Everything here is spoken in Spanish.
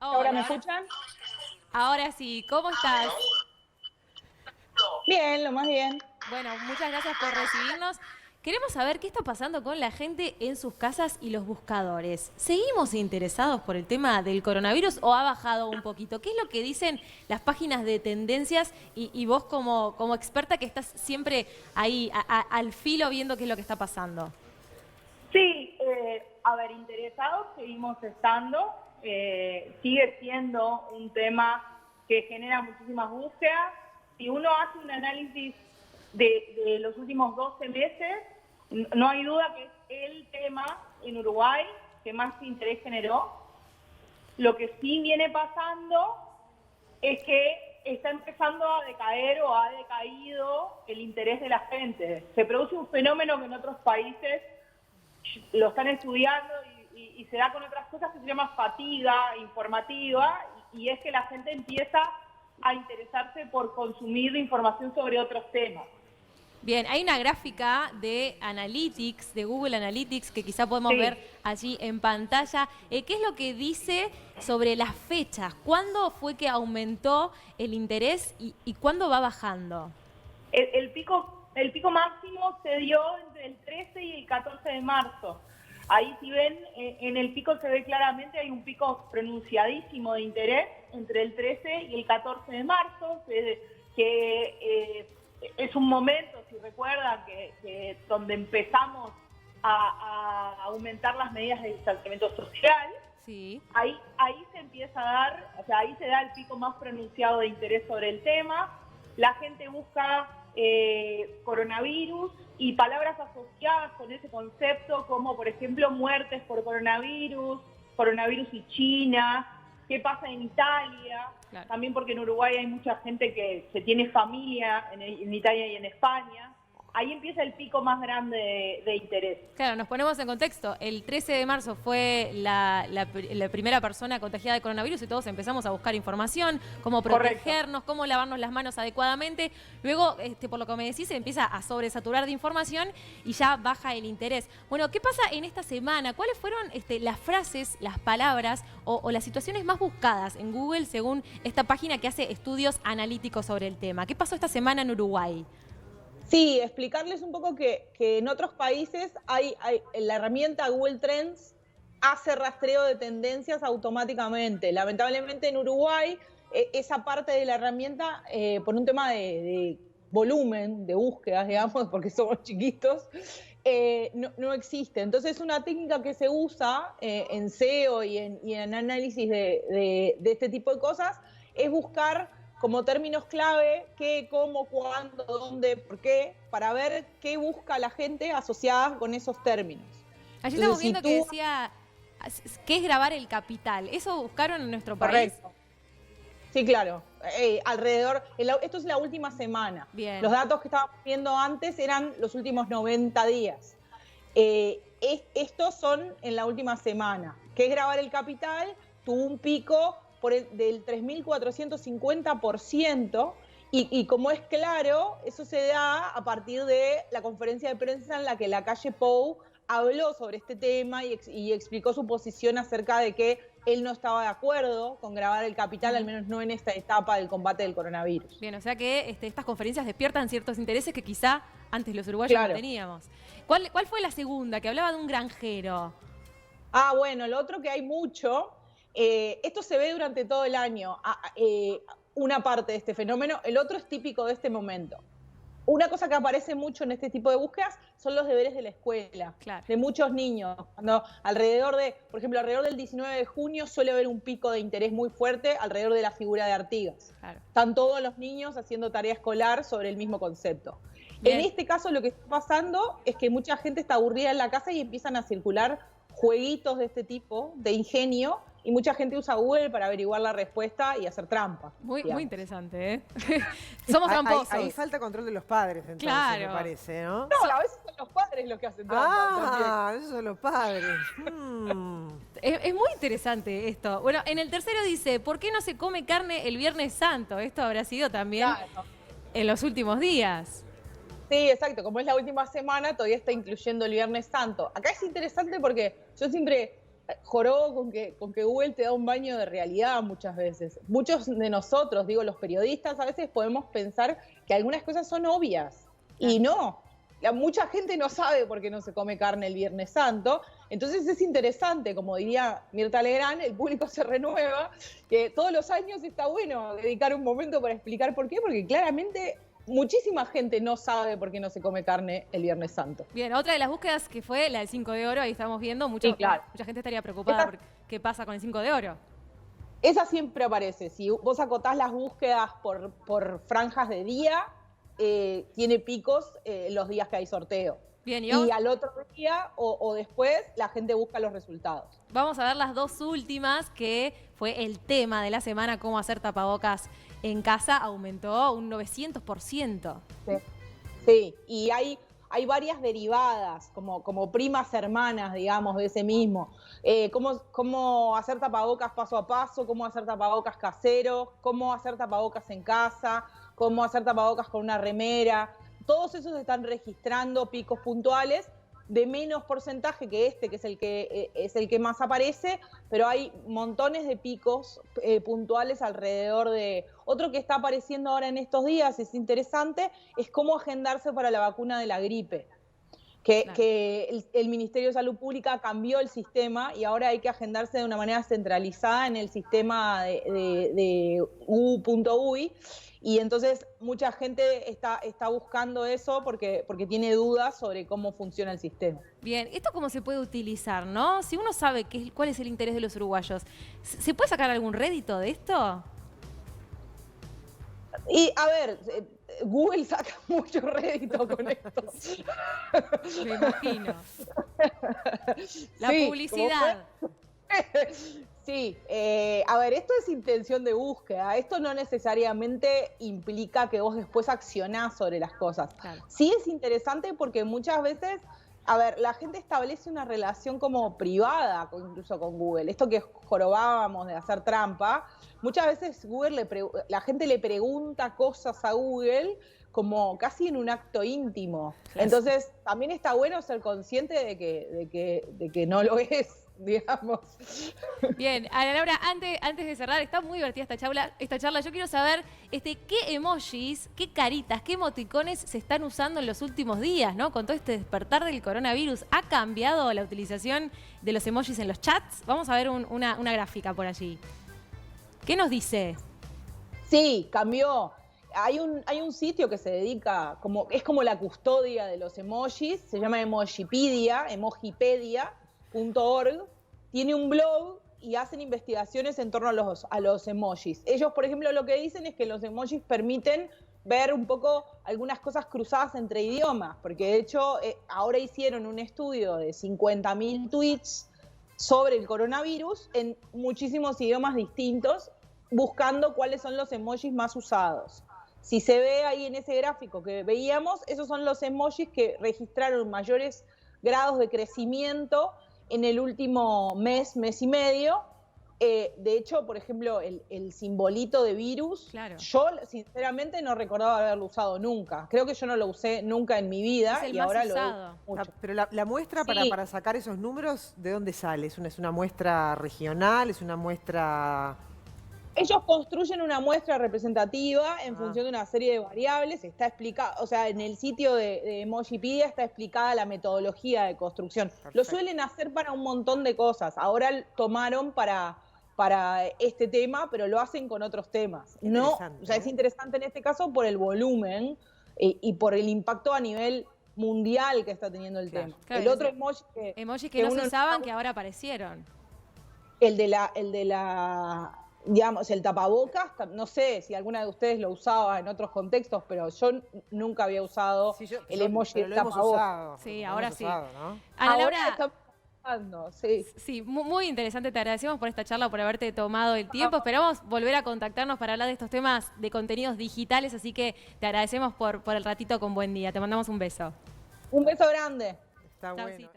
¿Ahora me Hola, escuchan? ahora sí, ¿cómo estás? Bien, lo más bien. Bueno, muchas gracias por recibirnos. Queremos saber qué está pasando con la gente en sus casas y los buscadores. ¿Seguimos interesados por el tema del coronavirus o ha bajado un poquito? ¿Qué es lo que dicen las páginas de tendencias y vos como experta que estás siempre ahí al filo viendo qué es lo que está pasando? Sí, a ver, interesados seguimos estando. Sigue siendo un tema que genera muchísimas búsquedas. Si uno hace un análisis de los últimos 12 meses, no hay duda que es el tema en Uruguay que más interés generó. Lo que sí viene pasando es que está empezando a decaer o ha decaído el interés de la gente. Se produce un fenómeno que en otros países lo están estudiando y se da con otras cosas que se llama fatiga informativa y es que la gente empieza a interesarse por consumir información sobre otros temas. Bien, hay una gráfica de Analytics, de Google Analytics, que quizá podemos ver Sí, allí en pantalla. ¿Qué es lo que dice sobre las fechas? ¿Cuándo fue que aumentó el interés y cuándo va bajando? el pico máximo se dio entre el 13 y el 14 de marzo. Ahí si ven, en el pico se ve claramente, hay un pico pronunciadísimo de interés entre el 13 y el 14 de marzo, que es un momento, si recuerdan, que donde empezamos a aumentar las medidas de distanciamiento social. Sí. Ahí se empieza a dar, o sea, ahí se da el pico más pronunciado de interés sobre el tema. La gente busca coronavirus y palabras asociadas con ese concepto, como por ejemplo muertes por coronavirus, coronavirus y China, qué pasa en Italia, Claro. también porque en Uruguay hay mucha gente que se tiene familia en Italia y en España. Ahí empieza el pico más grande de interés. Claro, nos ponemos en contexto. El 13 de marzo fue la primera persona contagiada de coronavirus y todos empezamos a buscar información, cómo Correcto. protegernos, cómo lavarnos las manos adecuadamente. Luego, por lo que me decís, se empieza a sobresaturar de información y ya baja el interés. Bueno, ¿qué pasa en esta semana? ¿Cuáles fueron las frases, las palabras o las situaciones más buscadas en Google según esta página que hace estudios analíticos sobre el tema? ¿Qué pasó esta semana en Uruguay? Sí, explicarles un poco que en otros países la herramienta Google Trends hace rastreo de tendencias automáticamente. Lamentablemente en Uruguay esa parte de la herramienta, por un tema de volumen de búsquedas, digamos, porque somos chiquitos, no existe. Entonces es una técnica que se usa en SEO y en análisis de este tipo de cosas, es buscar como términos clave, qué, cómo, cuándo, dónde, por qué, para ver qué busca la gente asociada con esos términos. Allí estamos Entonces, si viendo que tú... decía, ¿qué es grabar el capital? ¿Eso buscaron en nuestro país? Correcto. Sí, claro. Esto es la última semana. Bien. Los datos que estábamos viendo antes eran los últimos 90 días. Estos son en la última semana. ¿Qué es grabar el capital? Tuvo un pico del 3.450%, y como es claro, eso se da a partir de la conferencia de prensa en la que Lacalle Pou habló sobre este tema y explicó su posición acerca de que él no estaba de acuerdo con grabar el capital, al menos no en esta etapa del combate del coronavirus. Bien, o sea que estas conferencias despiertan ciertos intereses que quizá antes los uruguayos Claro. no teníamos. ¿Cuál fue la segunda? Que hablaba de un granjero. Bueno, lo otro que hay mucho, esto se ve durante todo el año, una parte de este fenómeno, el otro es típico de este momento. Una cosa que aparece mucho en este tipo de búsquedas son los deberes de la escuela, Claro. de muchos niños. Cuando por ejemplo, alrededor del 19 de junio suele haber un pico de interés muy fuerte alrededor de la figura de Artigas. Claro. Están todos los niños haciendo tarea escolar sobre el mismo concepto. Bien. En este caso lo que está pasando es que mucha gente está aburrida en la casa y empiezan a circular jueguitos de este tipo, de ingenio, y mucha gente usa Google para averiguar la respuesta y hacer trampa. Muy digamos. interesante, ¿eh? Somos tramposos. Ahí falta control de los padres, entonces, Claro. me parece, ¿no? No, a veces son los padres los que hacen trampa. Esos son los padres. Es muy interesante esto. Bueno, en el tercero dice, ¿por qué no se come carne el Viernes Santo? Esto habrá sido también Claro. en los últimos días. Sí, exacto. Como es la última semana, todavía está incluyendo el Viernes Santo. Acá es interesante porque yo siempre jorobo con que Google te da un baño de realidad muchas veces. Muchos de nosotros, digo, los periodistas, a veces podemos pensar que algunas cosas son obvias y no. Mucha gente no sabe por qué no se come carne el Viernes Santo, entonces es interesante, como diría Mirta Legrand, el público se renueva, que todos los años está bueno dedicar un momento para explicar por qué, porque claramente muchísima gente no sabe por qué no se come carne el Viernes Santo. Bien, otra de las búsquedas que fue la del 5 de oro, ahí estamos viendo, mucha gente estaría preocupada por qué pasa con el 5 de oro. Esa siempre aparece, si vos acotás las búsquedas por franjas de día, tiene picos los días que hay sorteo. Bien, y al otro día o después la gente busca los resultados. Vamos a ver las dos últimas, que fue el tema de la semana, cómo hacer tapabocas en casa, aumentó un 900%. Sí, y hay varias derivadas, como primas hermanas, digamos, de ese mismo. Cómo hacer tapabocas paso a paso, cómo hacer tapabocas caseros, cómo hacer tapabocas en casa, cómo hacer tapabocas con una remera. Todos esos están registrando picos puntuales de menos porcentaje que que es el que más aparece, pero hay montones de picos puntuales alrededor de... Otro que está apareciendo ahora en estos días, es interesante, es cómo agendarse para la vacuna de la gripe. Que el Ministerio de Salud Pública cambió el sistema y ahora hay que agendarse de una manera centralizada en el sistema de U.UI. Y entonces mucha gente está buscando eso porque tiene dudas sobre cómo funciona el sistema. Bien, ¿esto cómo se puede utilizar, no? Si uno sabe cuál es el interés de los uruguayos, ¿se puede sacar algún rédito de esto? Y a ver, Google saca mucho rédito con esto. Me imagino. La publicidad. Sí, a ver, esto es intención de búsqueda. Esto no necesariamente implica que vos después accionás sobre las cosas. Claro. Sí es interesante porque muchas veces, a ver, la gente establece una relación como privada, incluso con Google. Esto que jorobábamos de hacer trampa, muchas veces la gente le pregunta cosas a Google como casi en un acto íntimo. Claro. Entonces, también está bueno ser consciente de que no lo es, digamos. Bien, Ana Laura, antes de cerrar, está muy divertida esta charla. Yo quiero saber qué emojis, qué caritas, qué emoticones se están usando en los últimos días, ¿no? Con todo este despertar del coronavirus, ¿ha cambiado la utilización de los emojis en los chats? Vamos a ver una gráfica por allí. ¿Qué nos dice? Sí, cambió. Hay un sitio que se dedica, es como la custodia de los emojis, se llama Emojipedia, emojipedia.org, tiene un blog y hacen investigaciones en torno a los emojis. Ellos, por ejemplo, lo que dicen es que los emojis permiten ver un poco algunas cosas cruzadas entre idiomas, porque de hecho ahora hicieron un estudio de 50.000 tweets sobre el coronavirus en muchísimos idiomas distintos, buscando cuáles son los emojis más usados. Si se ve ahí en ese gráfico que veíamos, esos son los emojis que registraron mayores grados de crecimiento en el último mes y medio. De hecho, por ejemplo, el simbolito de virus, claro. Yo sinceramente no recordaba haberlo usado nunca. Creo que yo no lo usé nunca en mi vida. Es el y más ahora usado. Lo mucho. Pero la muestra Sí. para sacar esos números, ¿de dónde sale? ¿Es una muestra regional? ¿Es una muestra...? Ellos construyen una muestra representativa en función de una serie de variables. Está explicado, o sea, en el sitio de Emojipedia está explicada la metodología de construcción. Perfecto. Lo suelen hacer para un montón de cosas. Ahora tomaron para este tema, pero lo hacen con otros temas. No, o sea, es interesante en este caso por el volumen y por el impacto a nivel mundial que está teniendo el tema. Claro, el otro emojis que no se usaban, que ahora aparecieron. El de la digamos, el tapabocas, no sé si alguna de ustedes lo usaba en otros contextos, pero yo nunca había usado el emoji del tapabocas. Sí, ahora sí. Usado, ¿no? Ana Laura, ahora estamos usando, sí. Sí, muy interesante. Te agradecemos por esta charla, por haberte tomado el tiempo. Esperamos volver a contactarnos para hablar de estos temas de contenidos digitales, así que te agradecemos por el ratito con Buen Día. Te mandamos un beso. Un beso grande. Está bueno.